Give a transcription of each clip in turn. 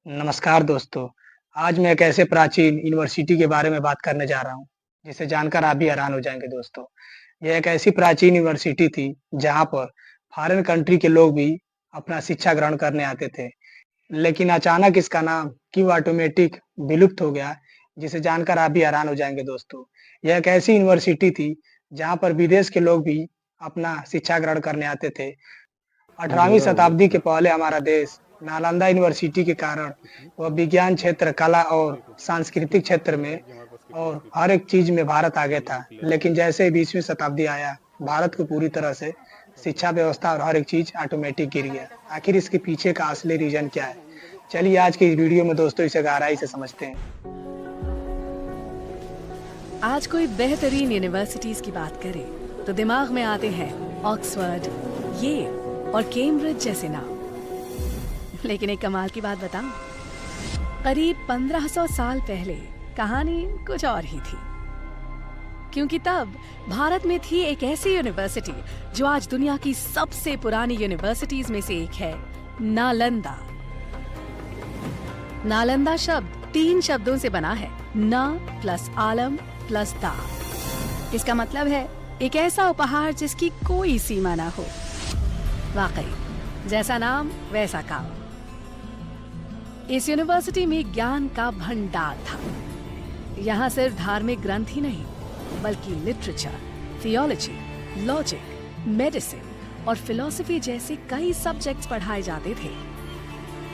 नमस्कार दोस्तों। आज मैं एक ऐसे प्राचीन यूनिवर्सिटी के बारे में बात करने जा रहा हूँ, जिसे जानकर आप भी हैरान हो जाएँगे दोस्तों। यह एक ऐसी प्राचीन यूनिवर्सिटी थी, जहाँ पर फ़ॉरेन कंट्री के लोग भी अपना शिक्षा ग्रहण करने आते थे। लेकिन अचानक इसका नाम क्यों ऑटोमेटिक विलुप्त हो गया, जिसे जानकर आप भी हैरान हो जाएँगे दोस्तों। यह एक ऐसी यूनिवर्सिटी थी, जहाँ पर विदेश के लोग भी अपना शिक्षा ग्रहण करने आते थे। 18वीं अंधेरा हो गया शताब्दी के पूरा। पहले हमारा देश नालंदा यूनिवर्सिटी के कारण वह विज्ञान क्षेत्र, कला और देखो, सांस्कृतिक क्षेत्र में ये हमारे पास और कैपेसिटी हर एक चीज में भारत आगे ये था। भी प्लस है। लेकिन जैसे ही 20वीं शताब्दी आया, भारत को पूरी तरह से शिक्षा व्यवस्था और हर एक चीज ऑटोमेटिक गिर गया। आखिर इसके पीछे का असली रीजन क्या है? चलिए आज की इस वीडियो में दोस्तों इसे गहराई से समझते हैं। आज कोई बेहतरीन यूनिवर्सिटीज की बात करे तो दिमाग में आते हैं ऑक्सफोर्ड, येल और कैम्ब्रिज जैसे नाम। लेकिन एक कमाल की बात बताऊं, करीब 1500 साल पहले कहानी कुछ और ही थी। क्योंकि तब भारत में थी एक ऐसी यूनिवर्सिटी जो आज दुनिया की सबसे पुरानी यूनिवर्सिटीज में से एक है, नालंदा। नालंदा शब्द 3 शब्दों से बना है, न प्लस आलम प्लस दा। इसका मतलब है एक ऐसा उपहार जिसकी कोई सीमा ना हो। वाकई जैसा नाम वैसा काम। इस यूनिवर्सिटी में ज्ञान का भंडार था। यहाँ सिर्फ धार्मिक ग्रंथ ही नहीं, बल्कि लिटरेचर, थियोलॉजी, लॉजिक, मेडिसिन और फिलॉसफी जैसे कई सब्जेक्ट्स पढ़ाए जाते थे।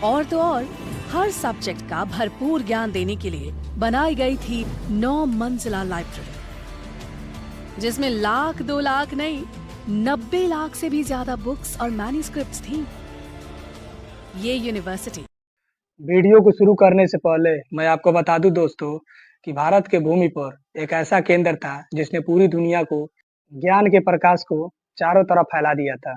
और तो और हर सब्जेक्ट का भरपूर ज्ञान देने के लिए बनाई गई थी 9 मंजिला लाइब्रेरी, जिसमें लाख 2 लाख नहीं 90 लाख से भी ज्यादा बुक्स और मैन्युस्क्रिप्ट्स थी। ये यूनिवर्सिटी वीडियो को शुरू करने से पहले मैं आपको बता दूं दोस्तों कि भारत के भूमि पर एक ऐसा केंद्र था जिसने पूरी दुनिया को ज्ञान के प्रकाश को चारों तरफ फैला दिया था।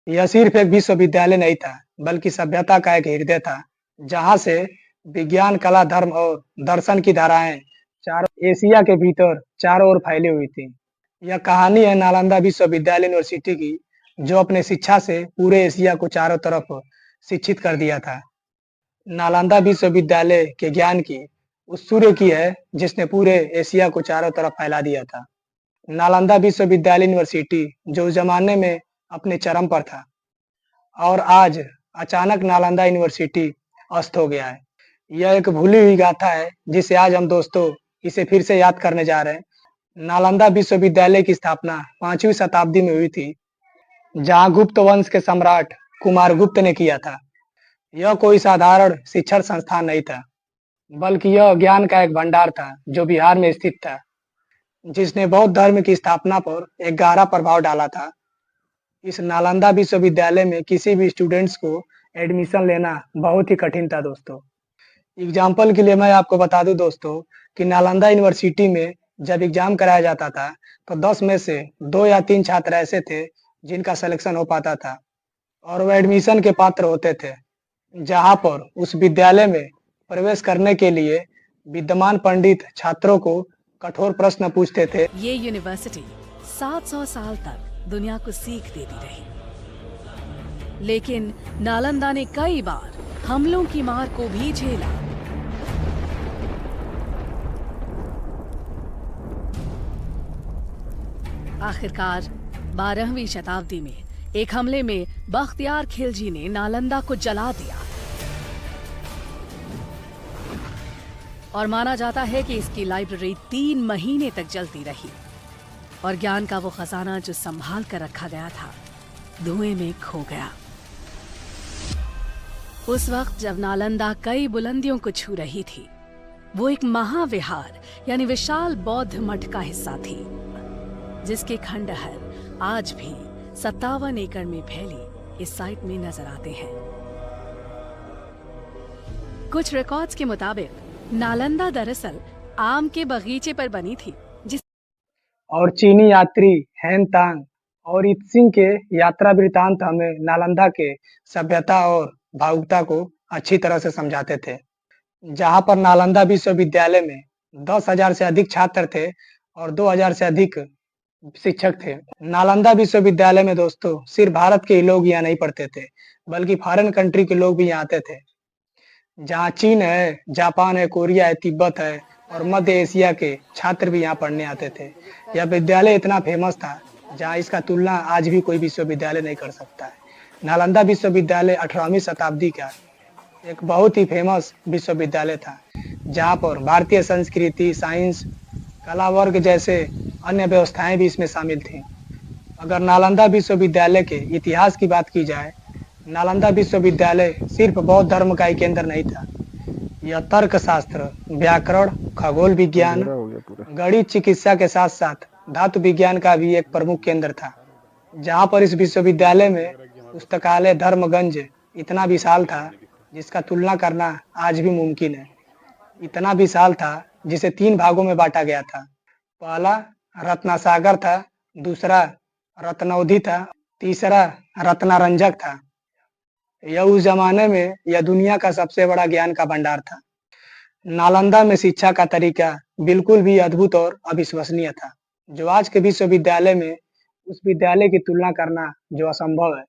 यह सिर्फ एक विश्वविद्यालय नहीं था, बल्कि सभ्यता का एक हृदय था, जहां से विज्ञान, कला, धर्म और दर्शन की धाराएं चारों एशिया के भीतर चारों ओर फैली हुई थी। यह कहानी है नालंदा विश्वविद्यालय यूनिवर्सिटी की, जो अपने शिक्षा से पूरे एशिया को चारों तरफ शिक्षित कर दिया था। नालंदा विश्वविद्यालय के ज्ञान की उस सूर्य की है जिसने पूरे एशिया को चारों तरफ फैला दिया था। नालंदा विश्वविद्यालय यूनिवर्सिटी जो उस जमाने में अपने चरम पर था और आज अचानक नालंदा यूनिवर्सिटी अस्त हो गया है। यह एक भूली हुई गाथा है जिसे आज हम दोस्तों इसे फिर से याद करने जा रहे हैं। नालंदा विश्वविद्यालय की स्थापना 5वीं शताब्दी में हुई थी, जहां गुप्त वंश के सम्राट कुमारगुप्त ने किया था। यह कोई साधारण शिक्षण संस्थान नहीं था, बल्कि यह ज्ञान का एक भंडार था जो बिहार में स्थित था, जिसने बौद्ध धर्म की स्थापना पर एक गहरा प्रभाव डाला था। इस नालंदा विश्वविद्यालय में किसी भी स्टूडेंट्स को एडमिशन लेना बहुत ही कठिन था दोस्तों। एग्जाम्पल के लिए मैं आपको बता दूं दोस्तों कि नालंदा यूनिवर्सिटी में जब एग्जाम कराया जाता था, तो 10 में से 2 या 3 छात्र ऐसे थे जिनका सिलेक्शन हो पाता था और वो एडमिशन के पात्र होते थे। जहाँ पर उस विद्यालय में प्रवेश करने के लिए विद्यमान पंडित छात्रों को कठोर प्रश्न पूछते थे। ये यूनिवर्सिटी 700 साल तक दुनिया को सीख देती रही। लेकिन नालंदा ने कई बार हमलों की मार को भी झेला। आखिरकार 12वीं शताब्दी में एक हमले में बख्तियार खिलजी ने नालंदा को जला दिया और माना जाता है कि इसकी लाइब्रेरी 3 महीने तक जलती रही और ज्ञान का वो खजाना जो संभाल कर रखा गया था, धुएं में खो गया। उस वक्त जब नालंदा कई बुलंदियों को छू रही थी, वो एक महाविहार यानी विशाल बौद्ध मठ का हिस्सा थी, जिसके खंडहर आज भी 57 एकड़ में फैली इस साइट में नजर आते हैं। कुछ रिकॉर्ड्स के मुताबिक नालंदा दरअसल आम के बगीचे पर बनी थी, और चीनी यात्री हैन तांग और इत्सिंग के यात्रा वृतांत हमें नालंदा के सभ्यता और भावुकता को अच्छी तरह से समझाते थे। जहाँ पर नालंदा विश्वविद्यालय में 10,000 से अधिक छात्र थे और 2,000 से अधिक शिक्षक थे। नालंदा विश्वविद्यालय में दोस्तों सिर्फ भारत के ही लोग यहाँ नहीं पढ़ते थे, बल्कि फॉरेन कंट्री के लोग भी यहाँ आते थे। जहाँ चीन है, जापान है, कोरिया है, तिब्बत है और मध्य एशिया के छात्र भी यहाँ पढ़ने आते थे। यह विद्यालय इतना फेमस था, जहाँ इसका तुलना आज भी कोई विश्वविद्यालय नहीं कर सकता है। नालंदा विश्वविद्यालय 18वीं शताब्दी का एक बहुत ही फेमस विश्वविद्यालय था, जहाँ पर भारतीय संस्कृति, साइंस, कला वर्ग जैसे अन्य व्यवस्थाएं भी इसमें शामिल थीं। अगर नालंदा विश्वविद्यालय के इतिहास की बात की जाए, नालंदा विश्वविद्यालय सिर्फ बौद्ध धर्म का ही केंद्र नहीं था। यह तर्कशास्त्र, व्याकरण, खगोल विज्ञान, अंधेरा हो गया पूरा। गणित, चिकित्सा के साथ साथ धातु विज्ञान का भी एक प्रमुख केंद्र था। जहाँ पर इस विश्वविद्यालय में पुस्तकालय धर्मगंज इतना विशाल था, जिसका तुलना करना आज भी मुमकिन है। इतना विशाल था जिसे 3 भागों में बांटा गया था। पहला रत्नासागर था, दूसरा रत्नौधी था, तीसरा रत्नारंजक था। यह उस जमाने में यह दुनिया का सबसे बड़ा ज्ञान का भंडार था। नालंदा में शिक्षा का तरीका बिल्कुल भी अद्भुत और अविश्वसनीय था, जो आज के विश्वविद्यालय में उस विद्यालय की तुलना करना जो असंभव है।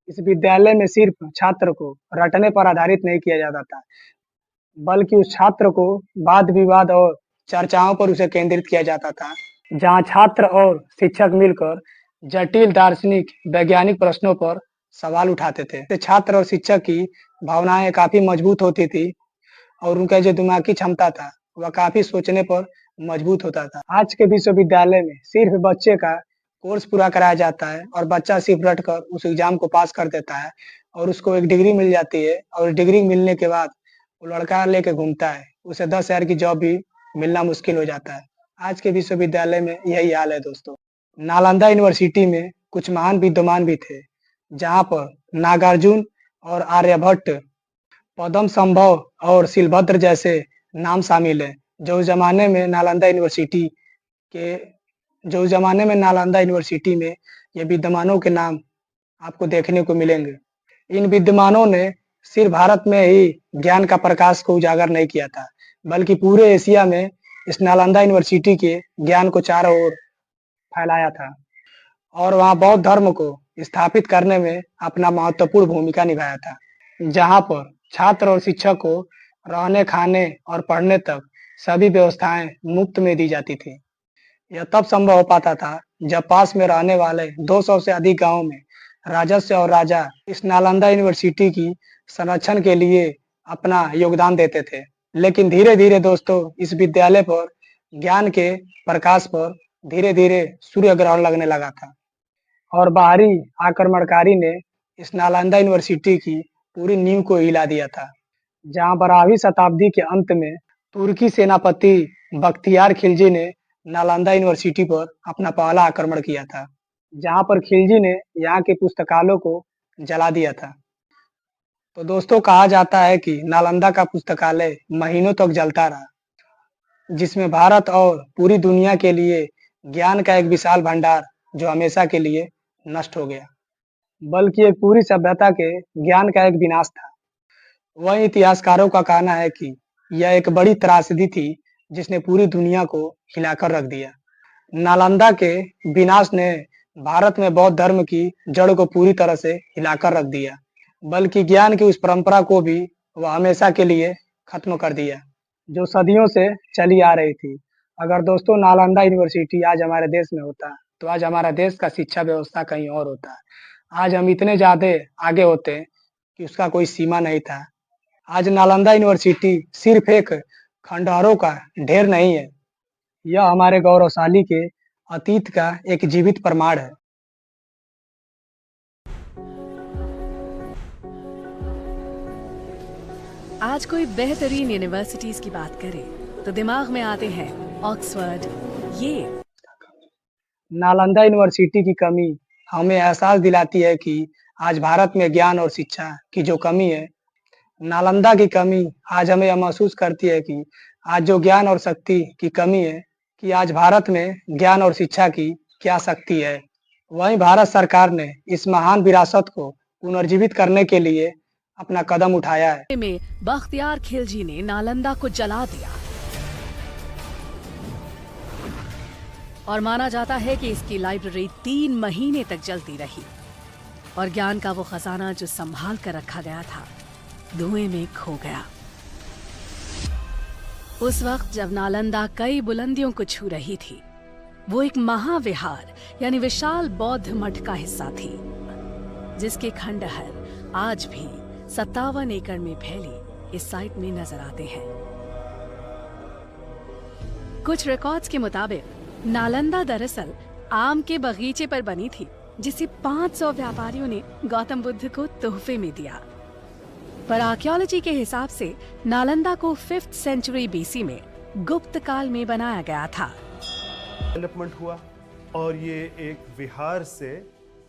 इस विद्यालय में सिर्फ छात्र को रटने पर आधारित नहीं किया जाता था, बल्कि उस छात्र को वाद विवाद और चर्चाओं पर उसे केंद्रित किया जाता था, जहाँ छात्र और शिक्षक मिलकर जटिल दार्शनिक वैज्ञानिक प्रश्नों पर सवाल उठाते थे। तो छात्र और शिक्षक की भावनाएं काफी मजबूत होती थी और उनका जो दिमागी क्षमता था वह काफी सोचने पर मजबूत होता था। आज के विश्वविद्यालय में सिर्फ बच्चे का कोर्स पूरा कराया जाता है और बच्चा सिर्फ रट कर उस एग्जाम को पास कर देता है और उसको एक डिग्री मिल जाती है, और डिग्री मिलने के बाद वो लड़का लेके घूमता है, उसे 10,000 की जॉब भी मिलना मुश्किल हो जाता है। आज के विश्वविद्यालय में यही हाल है दोस्तों। नालंदा यूनिवर्सिटी में कुछ महान विद्वान भी थे, जहाँ पर नागार्जुन और आर्यभट्ट, पद्म संभव और शिलभद्र जैसे नाम शामिल है, जो उस जमाने में नालंदा यूनिवर्सिटी में ये विद्वानों के नाम आपको देखने को मिलेंगे। इन विद्वानों ने सिर्फ भारत में ही ज्ञान का प्रकाश को उजागर नहीं किया था, बल्कि पूरे एशिया में इस नालंदा यूनिवर्सिटी के ज्ञान को चारों ओर फैलाया था और वहाँ बौद्ध धर्म को स्थापित करने में अपना महत्वपूर्ण भूमिका निभाया था। जहाँ पर छात्र और शिक्षक को रहने, खाने और पढ़ने तक सभी व्यवस्थाएं मुफ्त में दी जाती थी। यह तब संभव हो पाता था जब पास में रहने वाले 200 से अधिक गांवों में राजस्व और राजा इस नालंदा यूनिवर्सिटी की संरक्षण के लिए अपना योगदान देते थे। लेकिन धीरे धीरे दोस्तों, इस विद्यालय पर ज्ञान के प्रकाश पर धीरे धीरे सूर्य ग्रहण लगने लगा था और बाहरी आक्रमणकारी ने इस नालंदा यूनिवर्सिटी की पूरी नींव को हिला दिया था। जहां 12वीं शताब्दी के अंत में तुर्की सेनापति बख्तियार खिलजी ने नालंदा यूनिवर्सिटी पर अपना पहला आक्रमण किया था, जहां पर खिलजी ने यहाँ के पुस्तकालयों को जला दिया था। तो दोस्तों, कहा जाता है कि नालंदा का पुस्तकालय महीनों तक जलता रहा, जिसमें भारत और पूरी दुनिया के लिए ज्ञान का एक विशाल भंडार जो हमेशा के लिए नष्ट हो गया, बल्कि एक पूरी सभ्यता के ज्ञान का एक विनाश था। वहीं इतिहासकारों का कहना है कि यह एक बड़ी त्रासदी थी जिसने पूरी दुनिया को हिलाकर रख दिया। नालंदा के विनाश ने भारत में बौद्ध धर्म की जड़ को पूरी तरह से हिलाकर रख दिया, बल्कि ज्ञान की उस परंपरा को भी वह हमेशा के लिए खत्म कर दिया, जो सदियों से चली आ रही थी। अगर दोस्तों नालंदा यूनिवर्सिटी आज हमारे देश में होता, तो आज हमारा देश का शिक्षा व्यवस्था कहीं और होता। आज हम इतने ज्यादा आगे होते कि उसका कोई सीमा नहीं था। आज नालंदा यूनिवर्सिटी सिर्फ एक खंडहरों का ढेर नहीं है, यह हमारे गौरवशाली के अतीत का एक जीवित प्रमाण है। आज कोई बेहतरीन यूनिवर्सिटीज की बात करे तो दिमाग में आते हैं ऑक्सफोर्ड, ये नालंदा यूनिवर्सिटी की कमी हमें एहसास दिलाती है कि आज भारत में ज्ञान और शिक्षा की जो कमी है, नालंदा की कमी आज हमें यह महसूस करती है कि आज जो ज्ञान और शक्ति की कमी है, कि आज भारत में ज्ञान और शिक्षा की क्या शक्ति है। वहीं भारत सरकार ने इस महान विरासत को पुनर्जीवित करने के लिए अपना कदम उठाया है। में बख्तियार खिलजी ने नालंदा को जला दिया और माना जाता है कि इसकी लाइब्रेरी 3 महीने तक जलती रही और ज्ञान का वो खजाना जो संभाल कर रखा गया था, धुएं में खो गया। उस वक्त जब नालंदा कई बुलंदियों को छू रही थी, वो एक महाविहार यानी विशाल बौद्ध मठ का हिस्सा थी, जिसके खंडहर आज भी 57 एकड़ में फैली इस साइट में नजर आते हैं। कुछ रिकॉर्ड्स के मुताबिक नालंदा दरअसल आम के बगीचे पर बनी थी, जिसे 500 व्यापारियों ने गौतम बुद्ध को तोहफे में दिया। पर आर्कियोलॉजी के हिसाब से नालंदा को 5th सेंचुरी बीसी में गुप्त काल में बनाया गया था। डेवलपमेंट हुआ और ये एक विहार से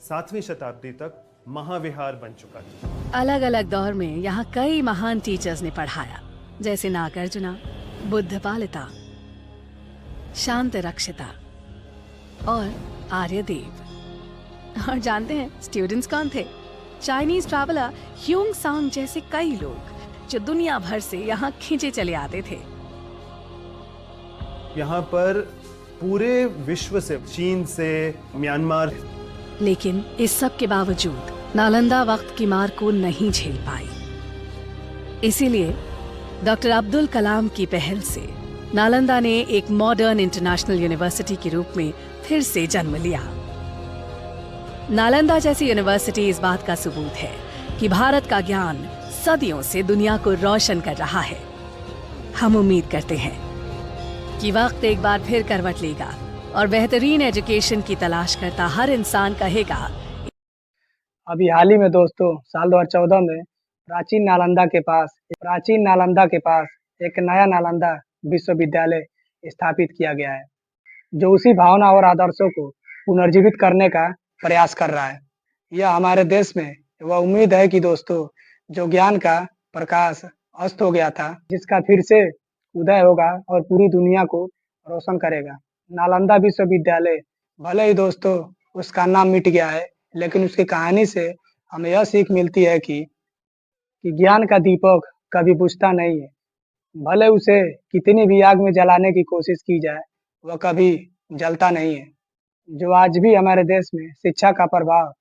7वीं शताब्दी तक महाविहार बन चुका था। अलग अलग दौर में यहाँ कई महान टीचर्स ने पढ़ाया, जैसे नागार्जुना, बुद्धपालिता, शांत रक्षिता और आर्यदेव। और जानते हैं स्टूडेंट्स कौन थे? चाइनीज ट्रैवलर ह्यूंग सांग जैसे कई लोग जो दुनिया भर से यहाँ खींचे चले आते थे। यहाँ पर पूरे विश्व से, चीन से, म्यांमार। लेकिन इस सब के बावजूद नालंदा वक्त की मार को नहीं झेल पाई। इसीलिए डॉक्टर अब्दुल कलाम की पहल से नालंदा ने एक मॉडर्न इंटरनेशनल यूनिवर्सिटी के रूप में फिर से जन्म लिया। नालंदा जैसी यूनिवर्सिटी इस बात का सबूत है कि भारत का ज्ञान सदियों से दुनिया को रोशन कर रहा है। हम उम्मीद करते हैं कि वक्त एक बार फिर करवट लेगा और बेहतरीन एजुकेशन की तलाश करता हर इंसान कहेगा। अभी हाल ही में दोस्तों साल 2014 में प्राचीन नालंदा के पास एक नया नालंदा विश्वविद्यालय स्थापित किया गया है, जो उसी भावना और आदर्शों को पुनर्जीवित करने का प्रयास कर रहा है। यह हमारे देश में वह उम्मीद है कि दोस्तों, जो ज्ञान का प्रकाश अस्त हो गया था, जिसका फिर से उदय होगा और पूरी दुनिया को रोशन करेगा। नालंदा विश्वविद्यालय, भले ही दोस्तों उसका नाम मिट गया है, लेकिन उसकी कहानी से हमें यह सीख मिलती है कि ज्ञान का दीपक कभी बुझता नहीं है। भले उसे कितनी भी आग में जलाने की कोशिश की जाए, वह कभी जलता नहीं है। जो आज भी हमारे देश में शिक्षा का प्रभाव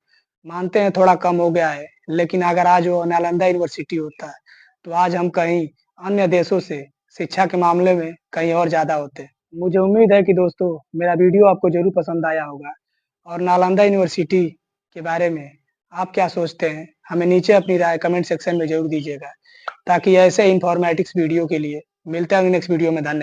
मानते हैं थोड़ा कम हो गया है, लेकिन अगर आज वो नालंदा यूनिवर्सिटी होता, तो आज हम कहीं अन्य देशों से शिक्षा के मामले में कहीं और ज़्यादा होते। मुझे उम्मीद है कि दोस्तों मेरा वीडियो आपको ज़रूर पसंद आया होगा, और नालंदा यूनिवर्सिटी के बारे में आप क्या सोचते हैं, हमें नीचे अपनी राय कमेंट सेक्शन में ज़रूर दीजिएगा, ताकि ऐसे इन्फॉर्मेटिक्स वीडियो के लिए मिलते हैं नेक्स्ट वीडियो में। धन्यवाद।